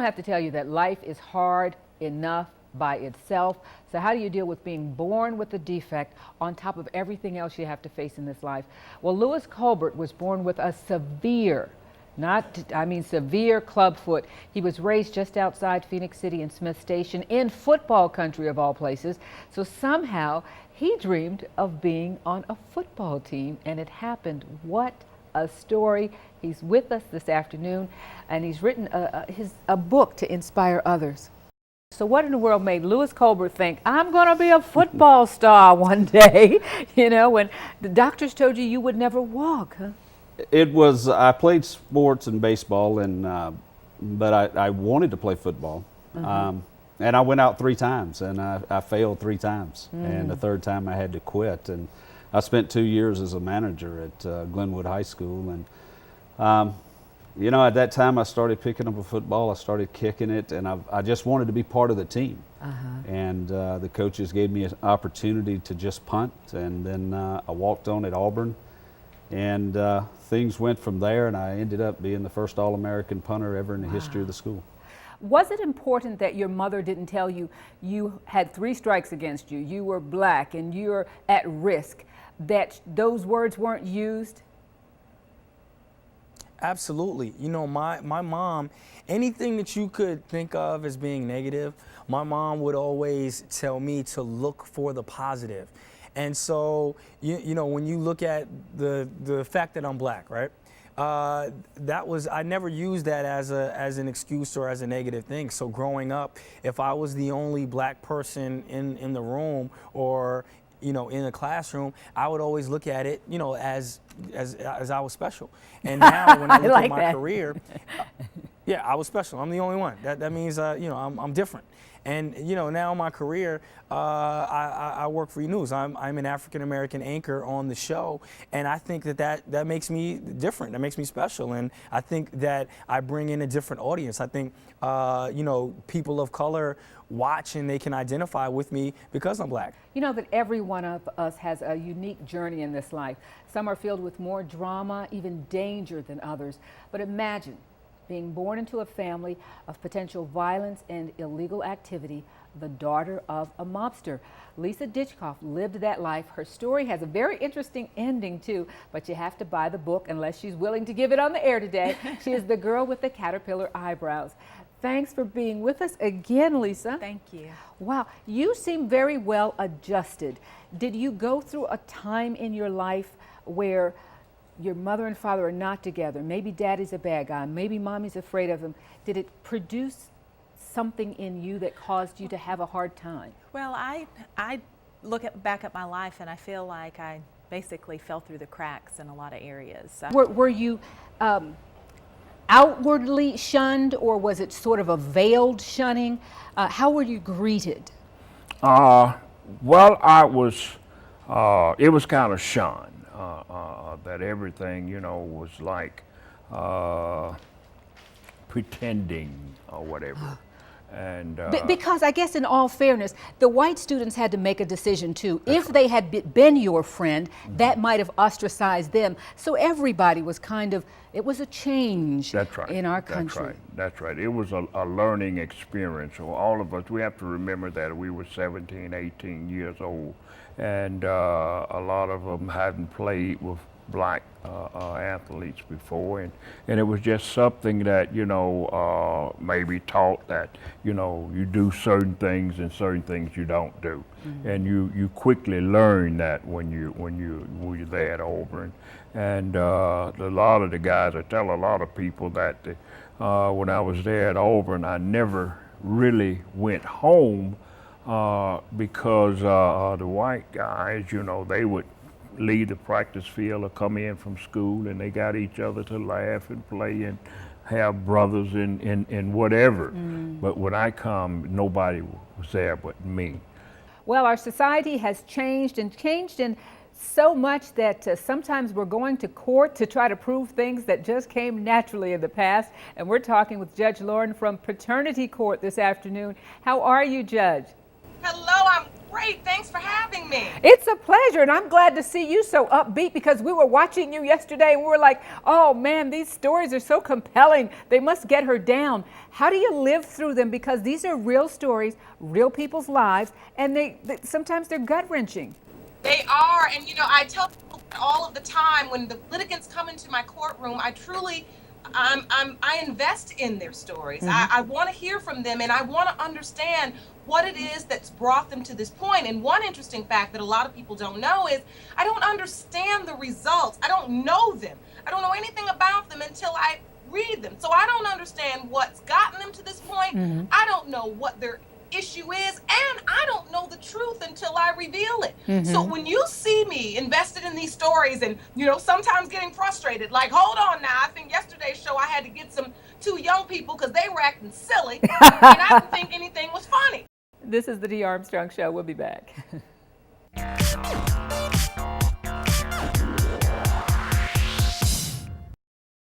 don't have to tell you that life is hard enough by itself. So how do you deal with being born with a defect on top of everything else you have to face in this life? Well, Lewis Colbert was born with a severe, severe clubfoot. He was raised just outside Phoenix City in Smith Station in football country of all places. So somehow he dreamed of being on a football team, and it happened. What a story. He's with us this afternoon, and he's written a book to inspire others. So what in the world made Lewis Colbert think, I'm going to be a football star one day, you know, when the doctors told you would never walk, huh? It was, I played sports and baseball, and but I wanted to play football. And I went out 3 times, and I failed 3 times. And the 3rd time I had to quit. And I spent 2 years as a manager at Glenwood High School. And you know, at that time I started picking up a football, I started kicking it, and I just wanted to be part of the team. And the coaches gave me an opportunity to just punt, and then I walked on at Auburn, and things went from there, and I ended up being the first All-American punter ever in the history of the school. Was it important that your mother didn't tell you you had 3 strikes against you, you were black, and you're at risk, that those words weren't used? Absolutely. You know, my mom, anything that you could think of as being negative, my mom would always tell me to look for the positive. And so, you know, when you look at the fact that I'm black, right? I never used that as an excuse or as a negative thing. So growing up, if I was the only black person in the room or, you know, in a classroom, I would always look at it, you know, as I was special. And now when I look at my career, yeah, I was special. I'm the only one. That means, you know, I'm different. And, you know, now in my career, I work for news. I'm an African-American anchor on the show, and I think that makes me different. That makes me special, and I think that I bring in a different audience. I think, you know, people of color watch and they can identify with me because I'm black. You know that every one of us has a unique journey in this life. Some are filled with more drama, even danger than others. But imagine being born into a family of potential violence and illegal activity, the daughter of a mobster. Lisa Ditchkoff lived that life. Her story has a very interesting ending too, but you have to buy the book unless she's willing to give it on the air today. She is the girl with the caterpillar eyebrows. Thanks for being with us again, Lisa. Thank you. Wow, you seem very well adjusted. Did you go through a time in your life where your mother and father are not together? Maybe daddy's a bad guy, maybe mommy's afraid of him. Did it produce something in you that caused you to have a hard time? Well, I look back at my life and I feel like I basically fell through the cracks in a lot of areas. Were you outwardly shunned, or was it sort of a veiled shunning? How were you greeted? Well, it was kind of shunned. That everything, you know, was like pretending or whatever. And because I guess in all fairness, the white students had to make a decision too. If they had been your friend, that might have ostracized them. So everybody was kind of, it was a change in our country. That's right. It was a learning experience. So all of us, we have to remember that we were 17, 18 years old. And a lot of them hadn't played with black athletes before, and it was just something that, you know, maybe taught that, you know, you do certain things and certain things you don't do. And you quickly learn that when you're there at Auburn. And a lot of the guys, I tell a lot of people that when I was there at Auburn, I never really went home because the white guys, you know, they would leave the practice field or come in from school, and they got each other to laugh and play and have brothers and whatever. But when I come, nobody was there but me. Well, our society has changed in so much that sometimes we're going to court to try to prove things that just came naturally in the past. And we're talking with Judge Lauren from Paternity Court this afternoon. How are you, Judge? Hello, I'm great. Thanks for having me. It's a pleasure, and I'm glad to see you so upbeat because we were watching you yesterday and we were like, oh man, these stories are so compelling. They must get her down. How do you live through them? Because these are real stories, real people's lives, and sometimes they're gut-wrenching. They are, and I tell people all of the time when the litigants come into my courtroom, I invest in their stories. I want to hear from them, and I want to understand what it is that's brought them to this point. And one interesting fact that a lot of people don't know is I don't understand the results. I don't know them. I don't know anything about them until I read them. So I don't understand what's gotten them to this point. I don't know what their issue is, and I don't know the truth until I reveal it. So when you see me invested in these stories and sometimes getting frustrated, like, hold on now, I think yesterday's show I had to get two young people because they were acting silly and I didn't think anything was funny. This is the Dee Armstrong Show. We'll be back.